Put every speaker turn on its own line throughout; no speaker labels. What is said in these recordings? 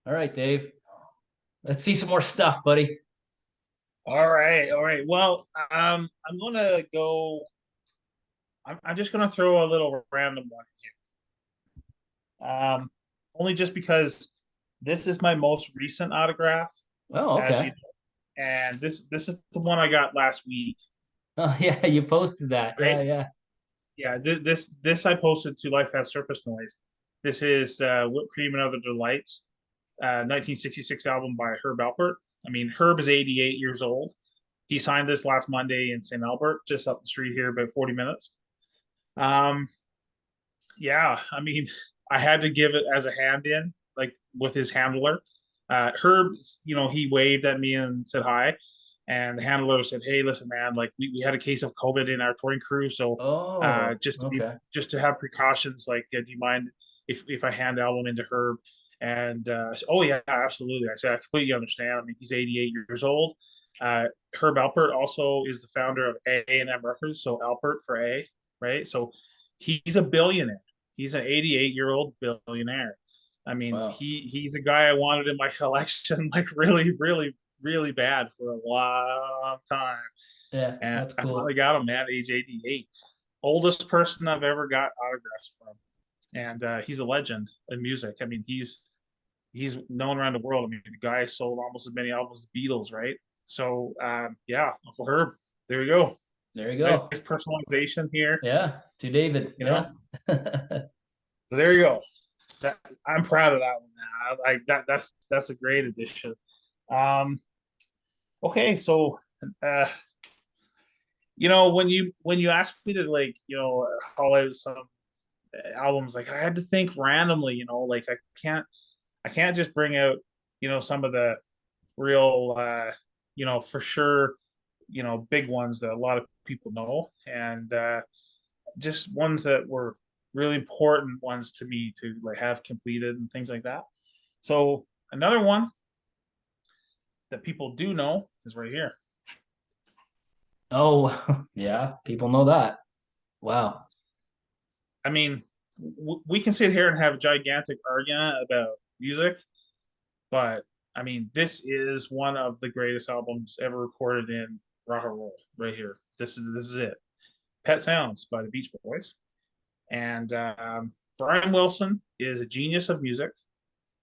All right, Dave. Let's see some more stuff, buddy.
All right, all right. Well, I'm gonna go. I'm just gonna throw a little random one here. Only just because this is my most recent autograph,
Oh,
as you
okay.
know, and this is the one I got last week,
Oh, yeah, you posted that.
right?
Yeah, yeah.
Yeah, this I posted to Life Has Surface Noise. This is Whipped Cream and Other Delights, 1966 album by Herb Alpert. I mean, Herb is 88 years old. He signed this last Monday in St. Albert, just up the street here, about 40 minutes. Um, yeah, I mean, I had to give it as a hand in, like with his handler. Herb, he waved at me and said hi. And the handler said, "Hey, listen, man, like we had a case of COVID in our touring crew, so
Oh,
just to be
okay.
just to have precautions, like, do you mind if I hand album into Herb?" And oh yeah, absolutely. I said, I completely understand. I mean, he's 88 years old. Uh, Herb Alpert also is the founder of A&M Records, so Alpert for A, right? So he's a billionaire. He's an 88-year-old billionaire. I mean,
Wow.
he's a guy I wanted in my collection, like really, really, really bad for a long time.
Yeah,
And
that's
I finally
cool.
got him at age 88. Oldest person I've ever got autographs from. And he's a legend in music. I mean, he's known around the world. I mean, the guy sold almost as many albums as the Beatles, right? So yeah, Uncle Herb. There you go.
There you
Nice
go.
personalization here,
Yeah, to David.
you know.
Yeah.
So there you go. That I'm proud of that one. Now. Like that's a great addition. Um, okay, so uh, when you asked me to, like, haul out some albums, like I had to think randomly. Like I can't just bring out some of the real for sure big ones that a lot of people know, and just ones that were really important ones to me to like have completed and things like that. So another one that people do know is right here.
Oh, yeah, people know that. Wow.
I mean, we can sit here and have a gigantic argument about music, but I mean, this is one of the greatest albums ever recorded in rock and roll. Right here, this is it. Pet Sounds by the Beach Boys, and Brian Wilson is a genius of music.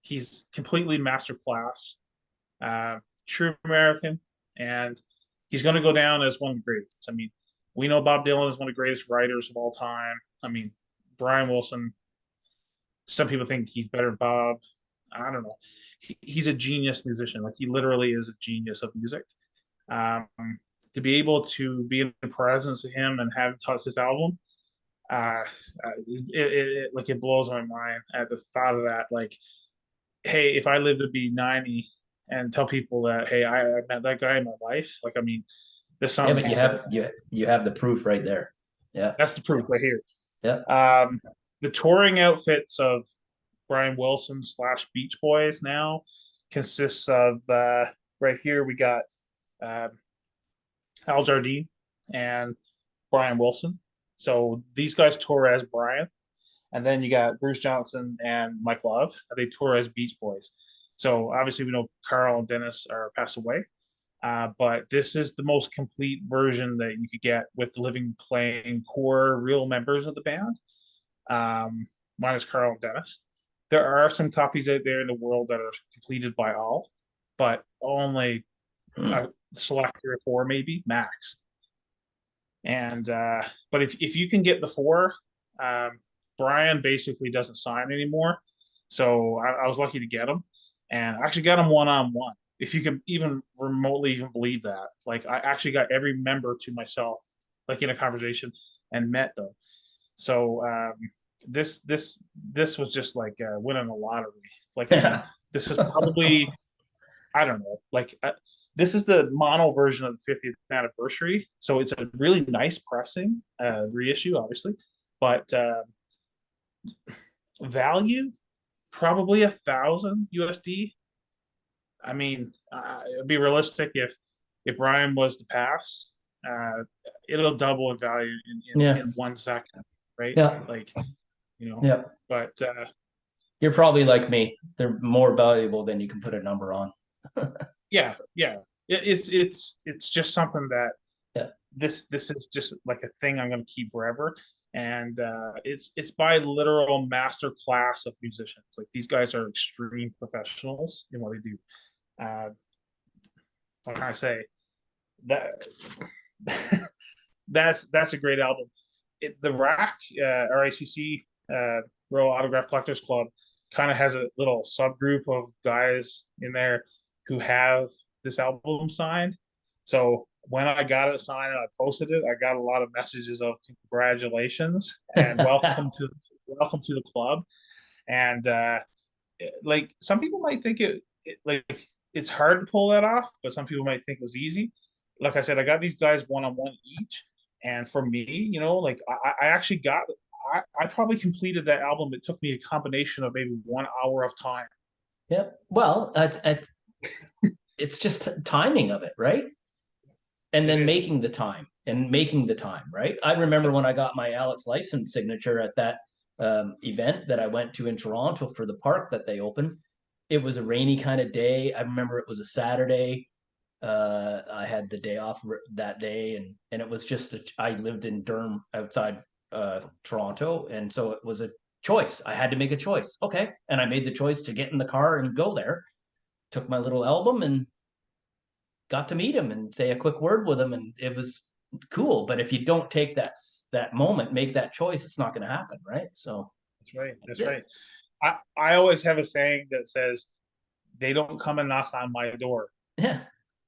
He's completely masterclass, uh, true American, and he's going to go down as one of the greats. I mean, we know Bob Dylan is one of the greatest writers of all time. I mean, Brian Wilson. Some people think he's better than Bob. I don't know. He's a genius musician. Like, he literally is a genius of music. Um, to be able to be in the presence of him and have him touch this album, like, it blows my mind at the thought of that. Like, hey, if I live to be 90 and tell people that, hey, I met that guy in my life, like, I mean, this
Yeah,
song's
but
gonna set it.
you have the proof right there. Yeah.
That's the proof right here.
Yeah.
Um, the touring outfits of Brian Wilson slash Beach Boys now consists of right here we got um, Al Jardine and Brian Wilson. So these guys tour as Brian, and then you got Bruce Johnson and Mike Love. They tour as Beach Boys. So obviously we know Carl and Dennis are passed away, but this is the most complete version that you could get with living, playing core, real members of the band, minus Carl and Dennis. There are some copies out there in the world that are completed by all, but only
Hmm.
a select three or four, maybe max. And but if you can get the four, um, Brian basically doesn't sign anymore. So I was lucky to get him, and I actually got him one-on-one. If you can even remotely even believe that, like, I actually got every member to myself, like, in a conversation, and met them. So this was just like winning a lottery. Like, I mean,
Yeah.
this is probably, I don't know, like, this is the mono version of the 50th anniversary, so it's a really nice pressing, reissue, obviously, but value probably 1,000 USD. I mean, it'd be realistic if Brian was to pass, uh, it'll double in value in
Yeah.
1 second, right?
Yeah.
Like,
Yeah.
but
You're probably like me. They're more valuable than you can put a number on.
Yeah, yeah. It's just something that
Yeah.
this is just like a thing I'm going to keep forever. And it's by literal master class of musicians. Like these guys are extreme professionals in what they do. Uh, what can I say? That that's a great album. The RAC, RACC, Royal Autograph Collectors Club, kind of has a little subgroup of guys in there who have this album signed. So when I got it signed and I posted it, I got a lot of messages of congratulations and welcome to the club. And like some people might think it like it's hard to pull that off, but some people might think it was easy. Like I said, I got these guys one on one each, and for me, like I actually got I probably completed that album. It took me a combination of maybe 1 hour of time.
Yep. Well, it's just timing of it, right? And
It
then
is.
making the time, right? I remember when I got my Alex Lifeson signature at that event that I went to in Toronto for the park that they opened. It was a rainy kind of day. I remember it was a Saturday. I had the day off that day, and it was just I lived in Durham outside Toronto, and so it was a choice. I had to make a choice. Okay, and I made the choice to get in the car and go there. Took my little album and got to meet him and say a quick word with him, and it was cool. But if you don't take that moment, make that choice, it's not going to happen, right? So
That's right.
I
That's
did.
right. I always have a saying that says, "They don't come and knock on my door."
Yeah,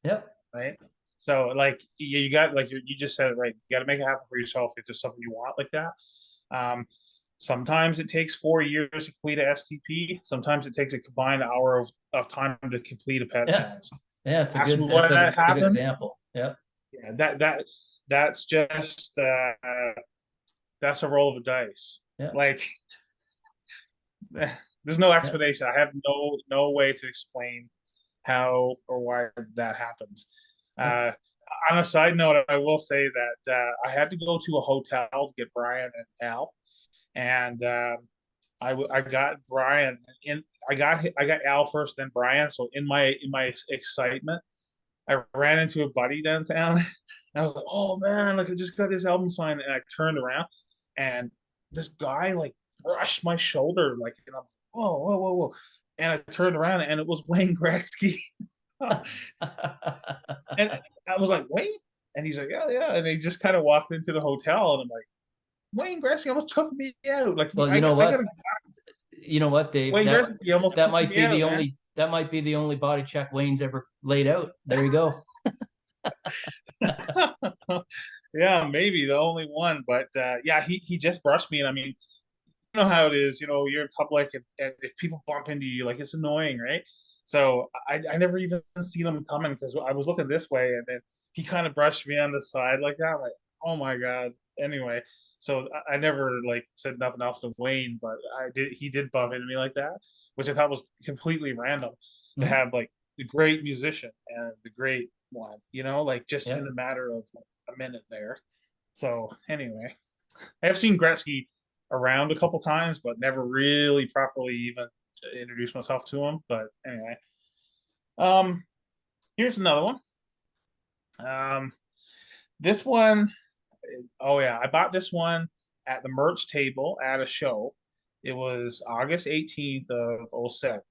yep,
Right. So like you got like you just said it right. You got to make it happen for yourself if there's something you want like that. Um, Sometimes it takes 4 years to complete a STP. Sometimes it takes a combined hour of time to complete a PET
yeah,
scans.
yeah.
That's
That's
when
a
that
good
happens.
example. Yep.
Yeah, that's just that's a roll of the dice.
Yeah,
Like there's no
yeah.
explanation. I have no way to explain how or why that happens.
Yep.
Uh, on a side note, I will say that I had to go to a hotel to get Brian and Al, and I got Brian in. I got Al first, then Brian. So in my excitement, I ran into a buddy downtown, and I was like, "Oh man, like I just got this album signed," and I turned around, and this guy like brushed my shoulder, like, and I'm, whoa, whoa, whoa, whoa, and I turned around, and it was Wayne Gretzky. And I was like, Wayne? And he's like, yeah, yeah. And he just kind of walked into the hotel, and I'm like, Wayne Gretzky almost took me out. Like,
Well,
I got to,
Dave,
Wayne Gretzky almost
that
took
might
me
be the
out, man.
only body check Wayne's ever laid out. There you go.
Yeah, maybe the only one. But yeah, he just brushed me. And I mean, you know how it is, you're in public, and if people bump into you, like it's annoying, right? So I never even seen him coming because I was looking this way, and then he kind of brushed me on the side like that. Like, oh my God. Anyway, so I never like said nothing else to Wayne, but he did bump into me like that, which I thought was completely random to
Mhm.
have like the great musician and the great one, like just in
Yeah.
a matter of like a minute there. So anyway, I have seen Gretzky around a couple times, but never really properly even introduced myself to him. But anyway, um, here's another one. Um, this one, oh yeah, I bought this one at the merch table at a show. It was August 18th of '07.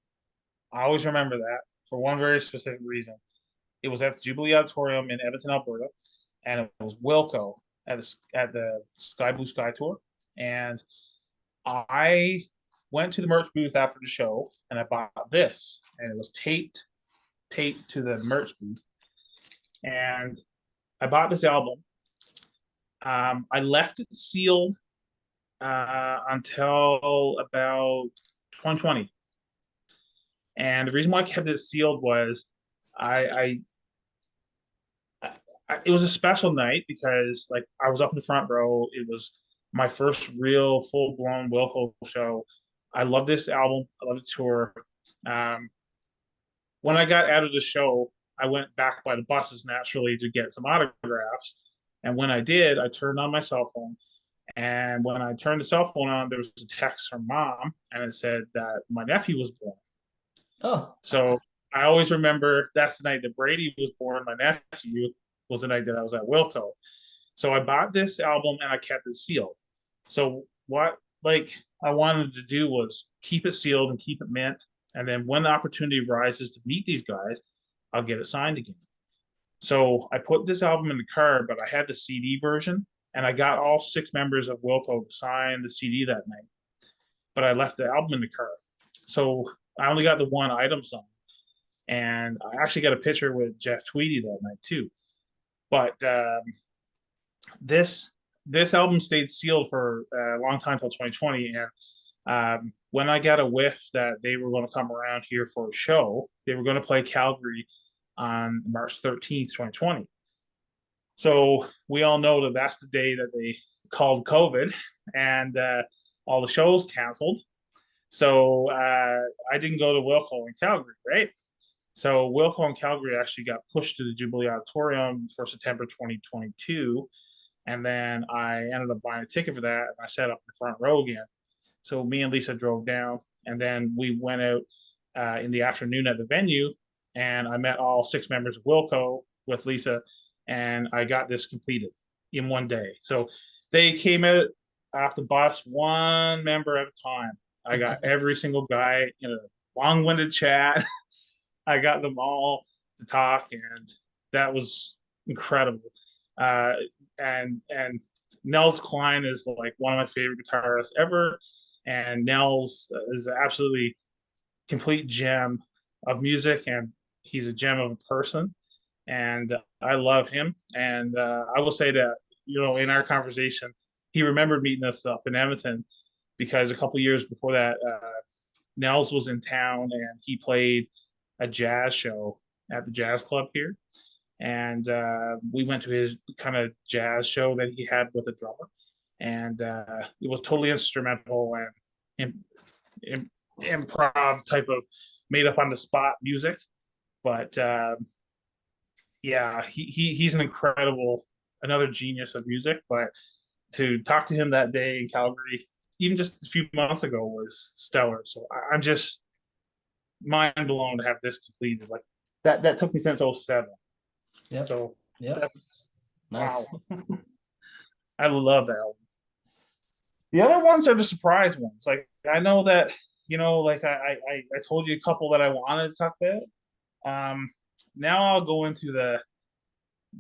I always remember that for one very specific reason. It was at the Jubilee Auditorium in Edmonton, Alberta, and it was Wilco at the Sky Blue Sky Tour. And I went to the merch booth after the show and I bought this, and it was taped to the merch booth. And I bought this album. I left it sealed until about 2020. And the reason why I kept it sealed was I, it was a special night because like I was up in the front row. It was my first real full blown Wilco show. I love this album. I love the tour. Um, when I got out of the show, I went back by the buses naturally to get some autographs. And when I did, I turned on my cell phone And when I turned the cell phone on, there was a text from mom, and it said that my nephew was born.
Oh,
So I always remember that's the night that Brady was born. My nephew was the night that I was at Wilco. So I bought this album and I kept it sealed. So what like I wanted to do was keep it sealed and keep it mint. And then when the opportunity arises to meet these guys, I'll get it signed again. So I put this album in the car, but I had the CD version, and I got all 6 members of Wilco to sign the CD that night. But I left the album in the car, so I only got the one item song, and I actually got a picture with Jeff Tweedy that night too. But this this album stayed sealed for a long time till 2020, and when I got a whiff that they were going to come around here for a show, they were going to play Calgary on March 13th, 2020. So we all know that that's the day that they called COVID, and all the shows canceled. So I didn't go to Wilco in Calgary, right? So Wilco in Calgary actually got pushed to the Jubilee Auditorium for September 2022. And then I ended up buying a ticket for that, and I sat up in the front row again. So me and Lisa drove down, and then we went out in the afternoon at the venue, and I met all 6 members of Wilco with Lisa, and I got this completed in one day. So they came out off the bus, one member at a time. I got every single guy in a long-winded chat. I got them all to talk, and that was incredible. Uh, and Nels Klein is like one of my favorite guitarists ever, and Nels is absolutely complete gem of music, and he's a gem of a person, and I love him. And I will say that in our conversation, he remembered meeting us up in Edmonton because a couple years before that, Nels was in town and he played a jazz show at the jazz club here, and we went to his kind of jazz show that he had with a drummer, and it was totally instrumental and improv type of made up on the spot music. But yeah, he's an incredible, another genius of music. But to talk to him that day in Calgary, even just a few months ago, was stellar. So I'm just mind blown to have this completed. Like that took me since '07.
yep,
So
yep,
that's
nice.
wow. I love that album. The other ones are the surprise ones. Like I know that like I told you a couple that I wanted to talk about. Um, Now I'll go into the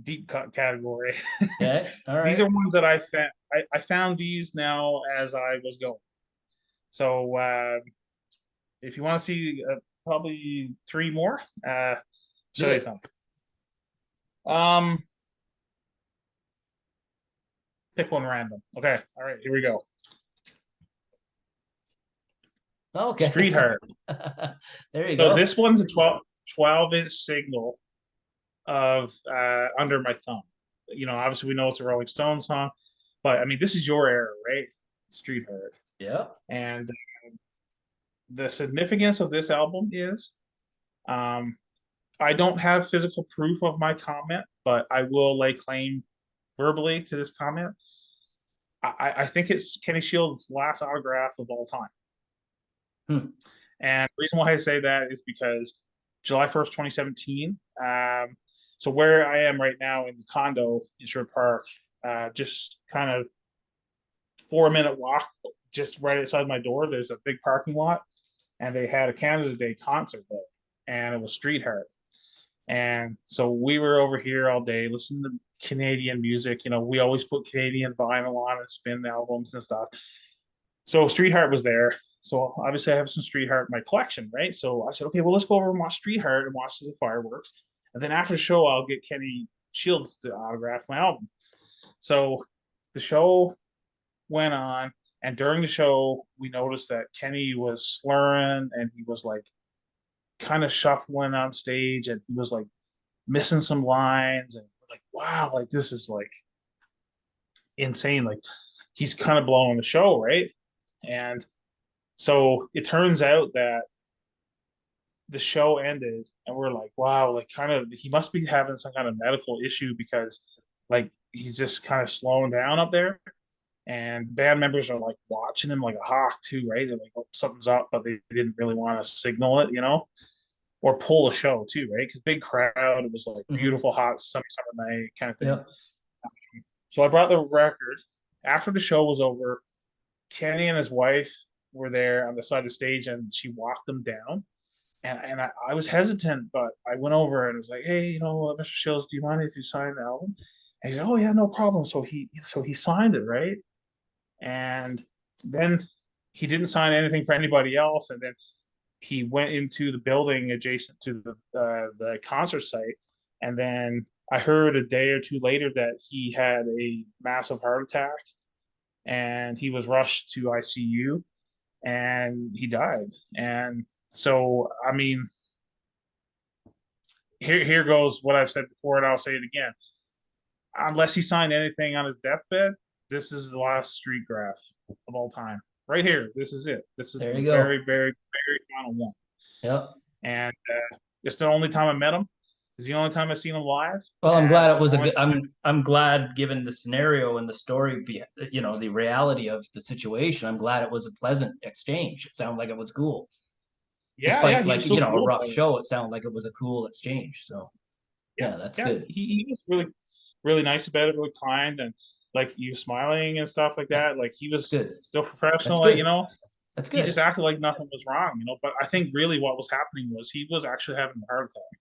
deep cut category.
Okay, all
These
right.
are ones that I found these now as I was going. So if you want to see probably 3 more,
Do
show you
it.
something. Um, Pick one random. Okay, all right, here we go. Street
Okay.
Heart.
There you
So
go.
this one's a 12-inch signal of Under My Thumb. Obviously we know it's a Rolling Stones song, but I mean, this is your era, right? Street Heart.
Yep.
And the significance of this album is um, I don't have physical proof of my comment, but I will lay claim verbally to this comment. I think it's Kenny Shields' last autograph of all time.
Hmm.
And the reason why I say that is because July 1st, 2017. So where I am right now in the condo in Sherwood Park, just kind of 4-minute walk, just right outside my door. There's a big parking lot, and they had a Canada Day concert there, and it was Street Heart. And so we were over here all day listening to Canadian music. We always put Canadian vinyl on and spin albums and stuff. So Street Heart was there. So obviously I have some Street Heart in my collection, right? So I said, okay, well, let's go over and watch Street Heart and watch the fireworks. And then after the show, I'll get Kenny Shields to autograph my album. So the show went on, and during the show, we noticed that Kenny was slurring and he was like kind of shuffling on stage, and he was like missing some lines, and we're like, wow, like this is like insane. Like he's kind of blowing the show, right? And so it turns out that the show ended, and we're like, wow, like kind of he must be having some kind of medical issue because like he's just kind of slowing down up there. and band members are like watching him like a hawk too, right? They're like, oh, something's up, but they didn't really want to signal it, or pull a show too, right? Because big crowd, it was like
Hmm.
beautiful, hot, sunny summer night kind of thing.
Yeah.
So I brought the record. After the show was over, Kenny and his wife were there on the side of the stage, and she walked them down. And I was hesitant, but I went over and was like, "Hey, Mr. Shills, do you mind if you sign the album?" And he said, "Oh yeah, no problem." So he signed it, right? And then he didn't sign anything for anybody else. And then he went into the building adjacent to the concert site. And then I heard a day or two later that he had a massive heart attack and he was rushed to ICU and he died. And so, I mean, here goes what I've said before, and I'll say it again. Unless he signed anything on his deathbed, this is the last street graph of all time. Right here, this is it. This is
There
the
you
very,
go.
very, very final one.
Yeah.
And it's the only time I met him. It's the only time I've seen him live,
Well, I'm
and
glad
it's
it
the
was a
only
good.
time.
I'm glad, given the scenario and the story, the reality of the situation. I'm glad it was a pleasant exchange. It sounded like it was cool,
Yeah, yeah,
despite,
he
like,
was so
a
cool
rough
about it.
show. It sounded like it was a cool exchange. So
Yeah,
yeah, that's
yeah,
good.
he was really, really nice about it, really kind, and like he was smiling and stuff like
Yeah,
that. Like he
that's
was
good.
still
That's
professional, like,
good. That's
he just
good.
acted like nothing was wrong. But I think really what was happening was he was actually having a heart attack,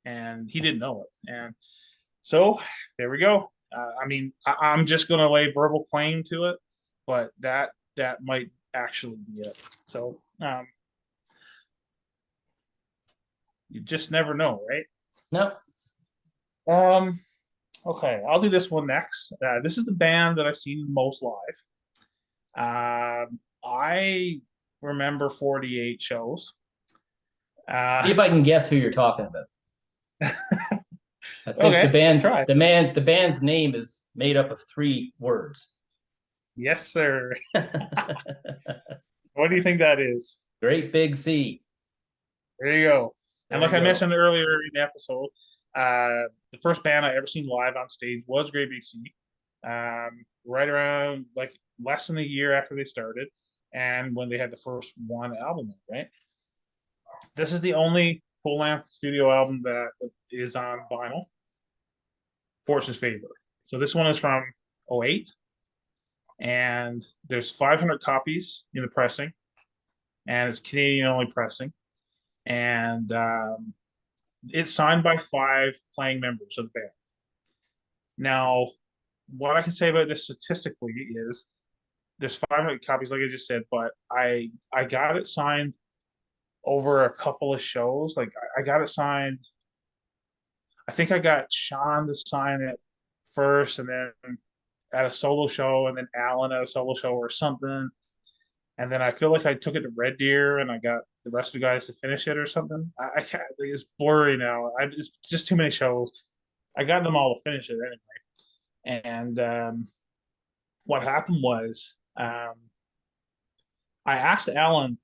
Yeah.
and he didn't know it. And so there we go. I mean, I'm just going to lay verbal claim to it, but that might actually be it. So you just never know, right?
No.
Um, okay, I'll do this one next. This is the band that I've seen most live. I remember 48 shows.
See
Uh,
if I can guess who you're talking about. I think
okay, try.
the band's name is made up of three words.
Yes, sir. What do you think that is?
Great Big C.
There you go. And
There
like
you
I
go.
mentioned earlier in the episode, the first band I ever seen live on stage was Great Big Sea. Right around like less than a year after they started, and when they had the first one album, right? This is the only full length studio album that is on vinyl. Fortune's Favor. So this one is from '08, and there's 500 copies in the pressing, and it's Canadian only pressing, and it's signed by 5 playing members of the band. Now, what I can say about this statistically is there's 500 copies, like I just said, but I got it signed over a couple of shows. Like I got it signed. I think I got Sean to sign it first, and then at a solo show, and then Alan at a solo show or something. And then I feel like I took it to Red Deer, and I got the rest of the guys to finish it or something. I can't. It's blurry now. It's just too many shows. I got them all to finish it anyway. And what happened was I asked Alan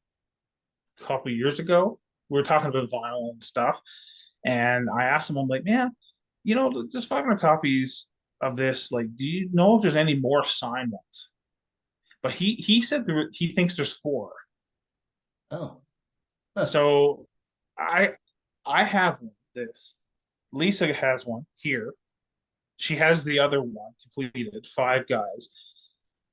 a couple of years ago. We were talking about vinyl and stuff, and I asked him, I'm like, man, there's 500 copies of this. Like, do you know if there's any more signed ones? But he said he thinks there's 4.
Oh. Huh.
So I I have this. Lisa has one here. She has the other one completed, 5 guys.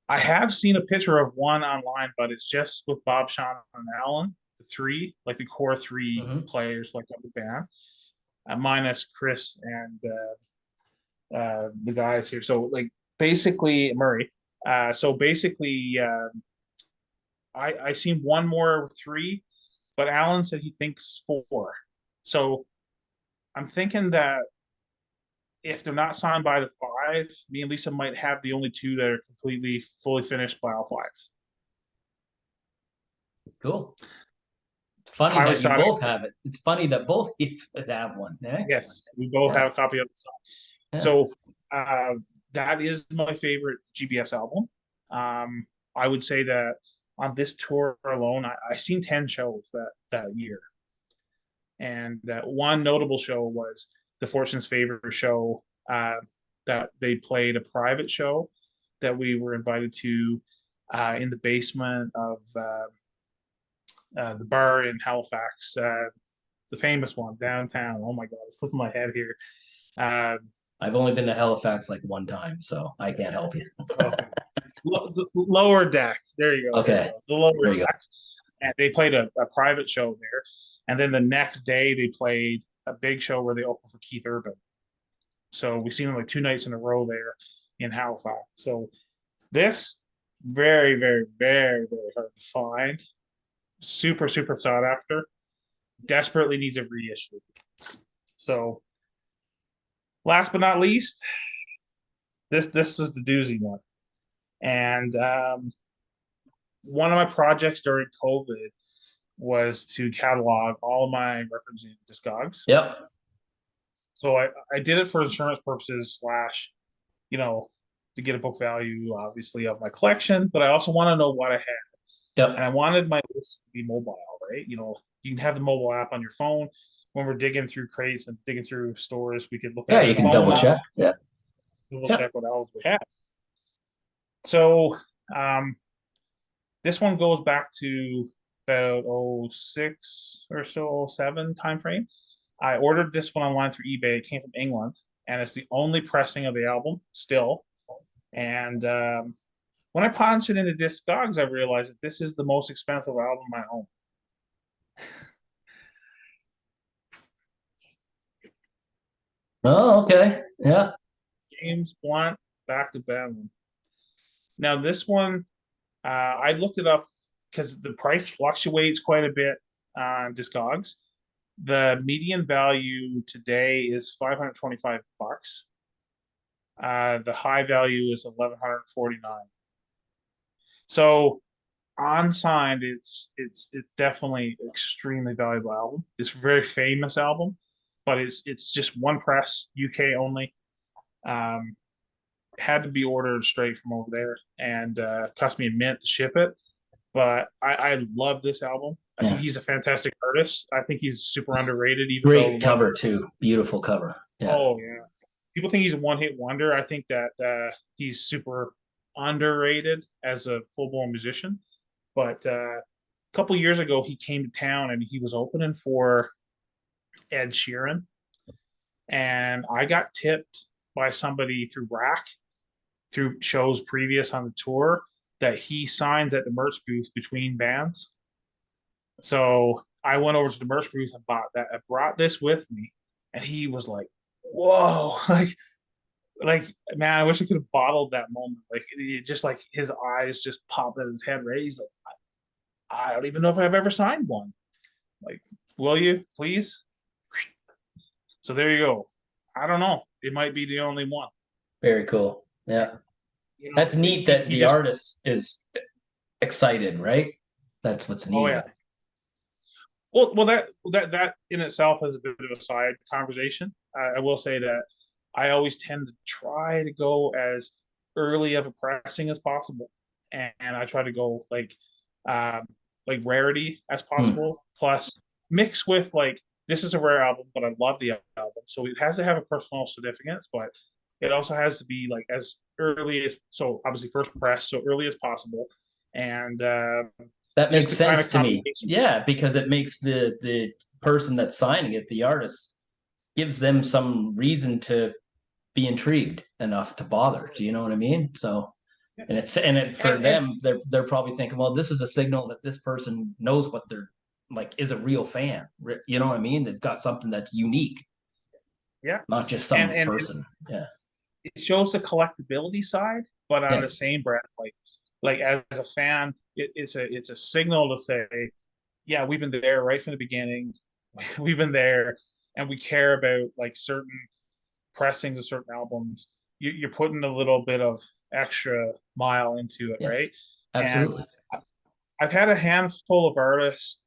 I have seen a picture of one online, but it's just with Bob, Sean, and Alan, the 3, like the core 3
Hmm.
players, like of the band, minus Chris and the guys here. So like basically Murray. So basically, I seen one more 3, but Alan said he thinks 4. So I'm thinking that if they're not signed by the 5, me and Lisa might have the only 2 that are completely fully finished by all 5.
Cool. It's funny
Highly
that you
sought
both
after.
have it. It's funny that both of you would have one. Eh?
Yes, we both
Yeah.
have a copy of the song.
Yeah.
So uh, that is my favorite GBS album. I would say that on this tour alone, I seen 10 shows that year, and that one notable show was the Fortune's Favor show that they played a private show that we were invited to in the basement of the bar in Halifax, the famous one downtown. Oh my God, it's slipping my head here. Uh,
I've only been to Halifax like one time, so I can't help you.
okay. The lower deck. There you go. There you
Okay,
go. The lower
there you go.
deck. And they played a private show there. And then the next day they played a big show where they opened for Keith Urban. So we've seen them like 2 nights in a row there in Halifax. So this very, very, very, very hard to find. Super, super sought after. Desperately needs a reissue. So last but not least, this is the doozy one. And one of my projects during COVID was to catalog all of my records in Discogs.
Yep.
So I did it for insurance purposes slash, you know, to get a book value, obviously, of my collection, but I also want to know what I had. And
Yep.
I wanted my list to be mobile, right? You can have the mobile app on your phone. When we're digging through crates and digging through stores, we could look
Yeah,
at
you
our
can
phone
double
now,
check. Yeah.
double
Yeah.
check what else we have. So um, this one goes back to about 06 or so, 07 timeframe. I ordered this one online through eBay. It came from England, and it's the only pressing of the album still. And when I punched it into Discogs, I realized that this is the most expensive album I own.
Oh, okay. Yeah.
James Blunt, Back to Bedlam. Now this one, I looked it up because the price fluctuates quite a bit on Discogs. The median value today is $525. The high value is 1,149. So unsigned, it's definitely extremely valuable album. It's a very famous album, but it's just one press, UK only. Um, had to be ordered straight from over there, and cost me a mint to ship it. But I love this album. I think
Yeah.
he's a fantastic artist. I think he's super underrated, even though
Great cover too. Beautiful cover. Yeah.
oh yeah, people think he's a one-hit wonder. I think that he's super underrated as a full-blown musician. But a couple years ago, he came to town and he was opening for Ed Sheeran, and I got tipped by somebody through Rack through shows previous on the tour that he signs at the merch booth between bands. So I went over to the merch booth and bought that. I brought this with me, and he was like, "Whoa!" like man, I wish I could have bottled that moment. Like it just like his eyes just popped in his head. Right? He's like, "I don't even know if I've ever signed one. Like, will you please?" So there you go. I don't know. It might be the only one.
Very cool. Yeah.
You know,
That's neat that
he
the
just
artist is excited, right? That's what's
oh
neat
yeah.
about it.
Well, that in itself is a bit of a side conversation. I will say that I always tend to try to go as early of a pressing as possible, and I try to go um, like rarity as
Hmm.
possible. Plus, mix with like this is a rare album, but I love the album, so it has to have a personal significance, but it also has to be like as early as so obviously first press, so early as possible, and
That
just
makes
the kind
sense
of
to me.
combination.
Yeah, because it makes the person that's signing it, the artist, gives them some reason to be intrigued enough to bother. Do you know what I mean? So, and it's and it for
And
them, they're probably thinking, well, this is a signal that this person knows what they're like, is a real fan. You know what I mean? They've got something that's unique,
yeah,
not just
and
some
and
person. Yeah.
it shows the collectability side, but on the
Yes.
same breath, like as a fan, it's a signal to say, yeah, we've been there right from the beginning. We've been there, and we care about like certain pressings of certain albums. You're putting a little bit of extra mile into it, right?
Yes.
And
Absolutely.
I've had a handful of artists.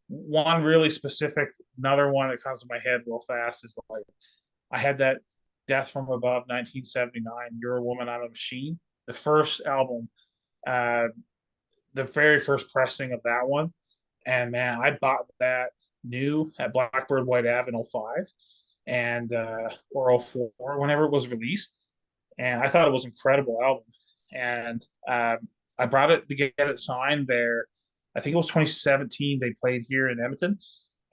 One really specific, another one that comes to my head real fast is like I had that Death from Above 1979, You're a Woman, I'm a Machine. The first album, uh, the very first pressing of that one. And man, I bought that new at Blackbird White Ave in '05 and or '04, whenever it was released. and I thought it was an incredible album. And I brought it to get it signed there. I think it was 2017. They played here in Edmonton,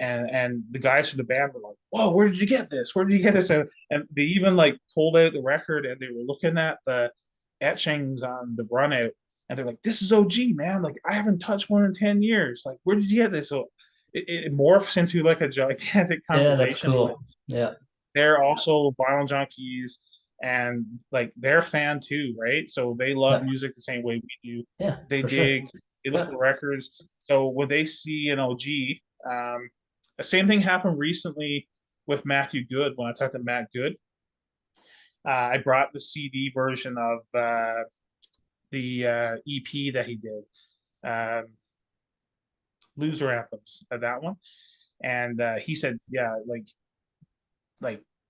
and the guys from the band were like, "Whoa, where did you get this? Where did you get this?" And they even like pulled out the record and they were looking at the etchings on the run out, and they're like, "This is OG, man! Like I haven't touched one in 10 years. Like where did you get this?" So it morphs into like a gigantic
Yeah, that's
conversation. Like
cool. Yeah.
they're also vinyl junkies and like they're fan too, right? So they love
Yeah.
music the same way we do.
Yeah,
They
for sure.
dig, they look
Yeah.
for records. So when they see an OG, the same thing happened recently with Matthew Good. When I talked to Matt Good, I brought the CD version of the EP that he did, um, Loser Anthems, that one, and he said, yeah, like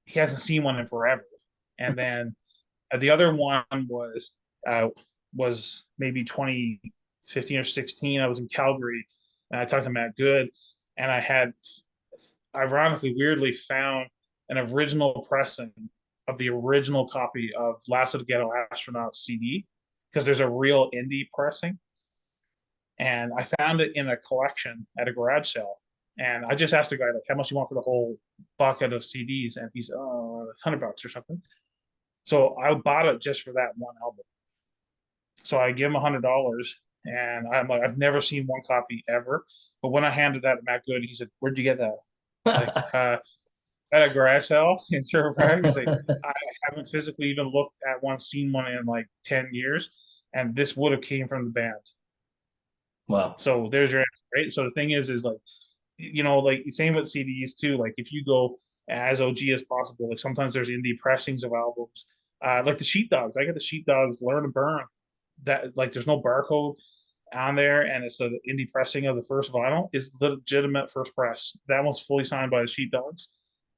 he hasn't seen one in forever. And then the other one uh, was maybe 2015 or 16. I was in Calgary, and I talked to Matt Good, and I had ironically, weirdly found an original pressing of the original copy of Last of the Ghetto Astronauts CD because there's a real indie pressing, and I found it in a collection at a garage sale. And I just asked the guy like, "How much you want for the whole bucket of CDs?" And he's $100 or something. So I bought it just for that one album. So I give him $100, and I'm like, I've never seen one copy ever. But when I handed that to Matt Good, he said, "Where'd you get that?" Like, at a garage sale in Surfside. He's like, I haven't physically even looked at one, seen one in like 10 years, and this would have came from the band.
Wow.
So there's your answer, right? So the thing is like, like same with CDs too. Like if you go as OG as possible, like sometimes there's indie pressings of albums. Like the Sheepdogs. I got the Sheepdogs Learn to Burn. That like there's no barcode on there, and it's an indie pressing of the first vinyl. Is the legitimate first press. That one's fully signed by the Sheepdogs,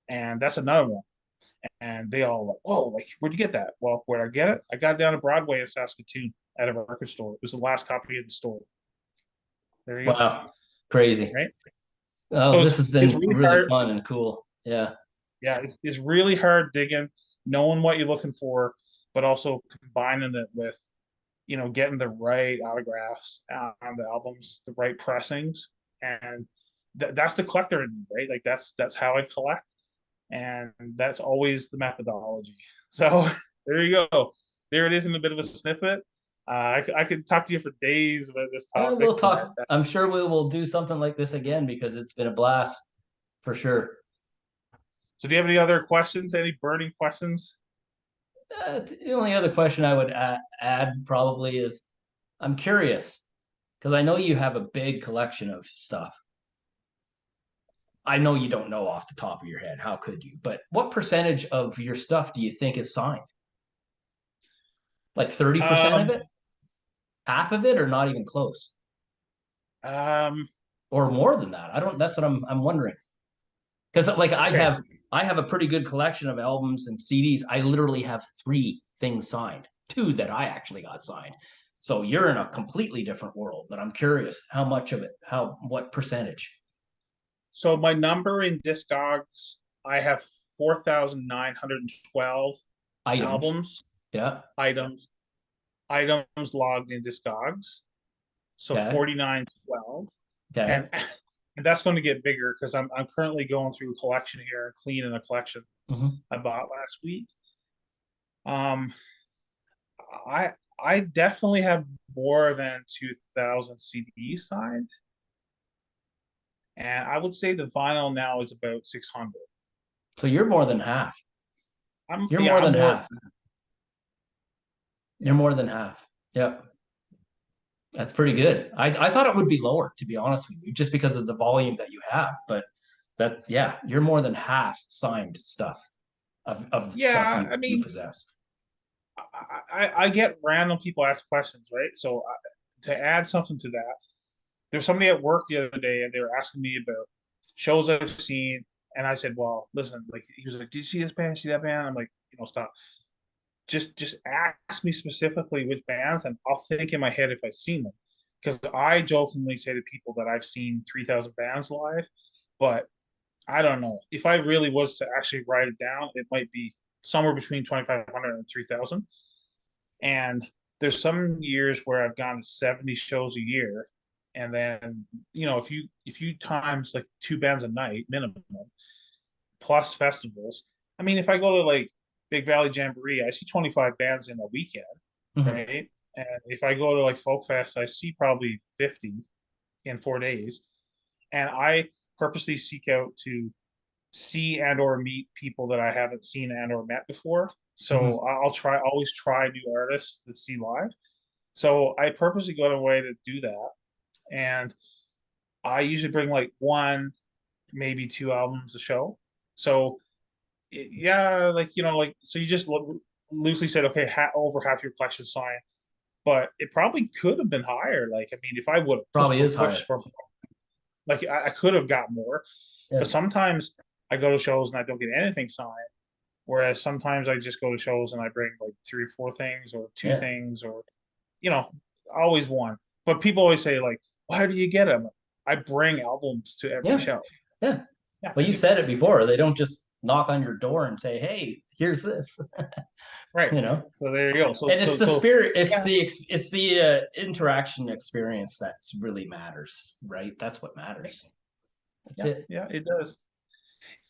and that's another one. And they all like, "Whoa, like where'd you get that?" Well, where'd I get it? I got it down to Broadway in Saskatoon at a record store. It was the last copy in the store. There you go.
Wow. Crazy.
Right.
Oh,
So
this has
it's
been
really
really
hard.
fun and cool. Yeah.
Yeah, it's really hard digging, knowing what you're looking for, but also combining it with, getting the right autographs on the albums, the right pressings, and that's the collector in me, right? Like that's how I collect, and that's always the methodology. So there you go. There it is in a bit of a snippet. I could talk to you for days about this
Yeah,
topic,
we'll
but
talk. I'm sure we will do something like this again because it's been a blast for sure.
so do you have any other questions? Any burning questions?
The only other question I would add probably is I'm curious because I know you have a big collection of stuff. I know you don't know off the top of your head. How could you? But what percentage of your stuff do you think is signed? Like 30% of
Um,
it? Half of it, or not even close?
um,
Or more than that? I don't, that's what I'm wondering. Because like
okay.
I have a pretty good collection of albums and CDs. I literally have three things signed, two that I actually got signed. So you're in a completely different world, but I'm curious how much of it, what percentage
So my number in Discogs, I have 4,912
items.
albums,
Yeah.
items, items logged in Discogs. So
Okay.
4,912.
Okay.
And and that's going to get bigger because I'm currently going through a collection here and cleaning a collection
Hmm.
I bought last week. Um I definitely have more than 2,000 CDs signed. And I would say the vinyl now is about 600.
So you're more than half. You're
Yeah,
more
I'm
than
more.
half. You're
Yeah.
more than half. Yep. That's pretty good. I thought it would be lower, to be honest with you, just because of the volume that you have. But that, yeah, you're more than half signed stuff of stuff
Yeah, I
you
mean,
possess.
I get random people ask questions, right? So to add something to that, there's somebody at work the other day, and they were asking me about shows I've seen, and I said, "Well, listen, like he was like, did you see this band? See that band?" I'm like, stop. Just ask me specifically which bands, and I'll think in my head if I've seen them. Because I jokingly say to people that I've seen 3,000 bands live, but I don't know if I really was to actually write it down, it might be somewhere between 2,500 and 3,000. And there's some years where I've gone to 70 shows a year. And then, if you times like two bands a night minimum plus festivals, I mean, if I go to like Big Valley Jamboree, I see 25 bands in a weekend,
Mhm.
right? And if I go to like Folk Fest, I see probably 50 in 4 days. And I purposely seek out to see and or meet people that I haven't seen and or met before.
Mhm.
So always try new artists to see live. So I purposely go to way to do that. And I usually bring like one, maybe two albums a show. So yeah, like so you just loosely said, okay, over half your collection signed, but it probably could have been higher. Like, I mean, if I would have
Probably is
pushed
higher.
for, like, I could have got more.
Yeah.
But sometimes I go to shows and I don't get anything signed. Whereas sometimes I just go to shows and I bring like three or four things or two
Yeah.
things or, you know, always one. But people always say, like, why do you get them? I bring albums to every
Yeah.
show.
Yeah.
Yeah,
Well, you said it before. They don't just knock on your door and say, "Hey, here's this."
right.
You know.
So there you go. So
And it's
so
the
so
spirit.
yeah,
It's the interaction experience that really matters, right? That's what matters. That's
yeah,
it.
yeah, it does.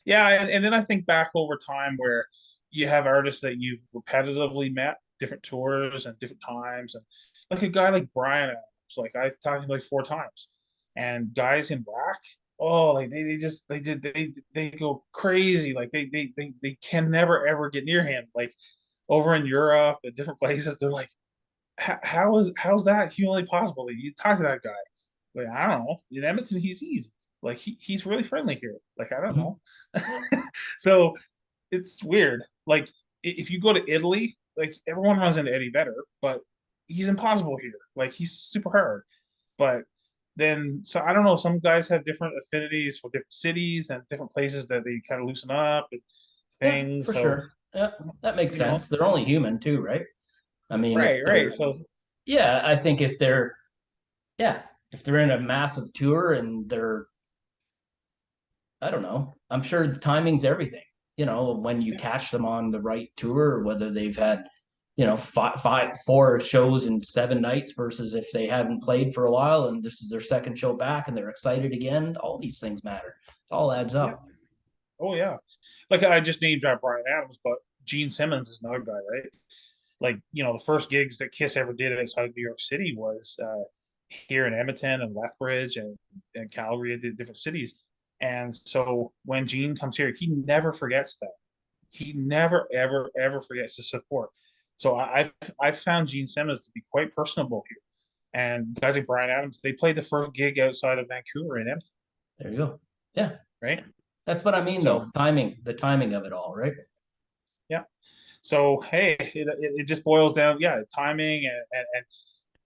Yeah, and then I think back over time where you have artists that you've repetitively met, different tours and different times, and like a guy like Brian Adams, like I've talked to him like four times, and guys in Rack, oh, like they just they go crazy, like they can never ever get near him, like over in Europe and different places, they're like, how's that humanly possible? Like, you talk to that guy, like I don't know, in Edmonton he's easy, like he's really friendly here, like I don't
Mhm.
know. So it's weird. Like if you go to Italy, like everyone runs into Eddie Vedder, but he's impossible here. Like he's super hard. But then so I don't know, some guys have different affinities for different cities and different places that they kind of loosen up and
Yeah,
things.
for
So,
sure. Yeah, that makes
you know,
sense. They're only human too, right? I mean, if
right, right.
they're,
So
yeah, I think if they're, yeah, if they're in a massive tour and they're, I don't know, I'm sure the timing's everything. You know, when you
yeah,
catch them on the right tour, or whether they've had, you know, four shows in 7 nights versus if they haven't played for a while and this is their second show back and they're excited again. All these things matter. It all adds
yeah.
up.
Oh yeah. Like I just named Brian Adams, but Gene Simmons is another guy, right? Like the first gigs that Kiss ever did outside of New York City was here in Edmonton and Lethbridge and Calgary and different cities. And so when Gene comes here, he never forgets that. He never ever ever forgets to support. So I've found Gene Simmons to be quite personable here. And guys like Brian Adams, they played the first gig outside of Vancouver in Edmonton,
There you go. Yeah,
right?
that's what I mean,
So
though. Timing, the timing of it all, right?
yeah. So hey, it just boils down, yeah, timing and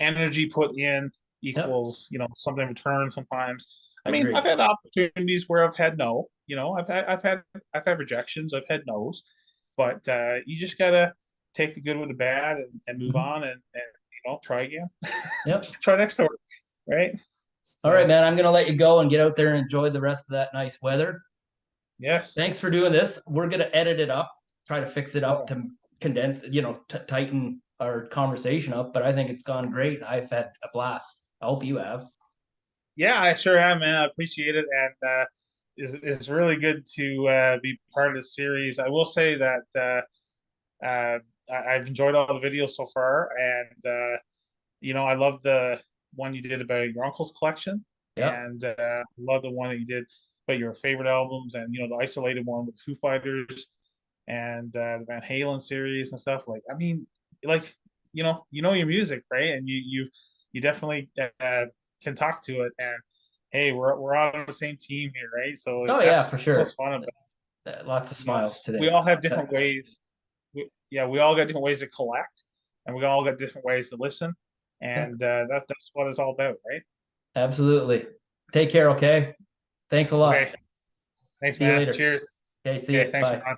energy put in
Yep,
equals something in return sometimes. I
I
mean, I've
agree.
had opportunities where I've had no, I've had rejections, I've had no's, but you just gotta take the good with the bad and move
Mhm.
on and try again.
Yep.
Try next door, right?
All right,
So
man. I'm gonna let you go and get out there and enjoy the rest of that nice weather.
yes,
Thanks for doing this. We're gonna edit it up, try to fix it up
oh
to condense, tighten our conversation up. But I think it's gone great. I've had a blast. I hope you have.
yeah, I sure am, man. I appreciate it, and it's really good to be part of the series. I will say that. Uh, I've enjoyed all the videos so far, and I love the one you did about your uncle's collection,
Yep.
and love the one that you did about your favorite albums, and the isolated one with Foo Fighters and the Van Halen series and stuff. Like, I mean, like your music, right? And you definitely can talk to it, and hey, we're on the same team here, right? So
Oh yeah,
that's
for
what's
sure.
fun about
Lots of
you know
smiles
we
today.
all have different ways we all got different ways to collect, and we all got different ways to listen,
Yeah,
and that's what it's all about, right?
absolutely. Take care. Okay. Thanks a
Okay,
lot.
thanks,
See you
man.
later.
Cheers.
Okay. See
Okay,
you.
thanks for
Bye.
on.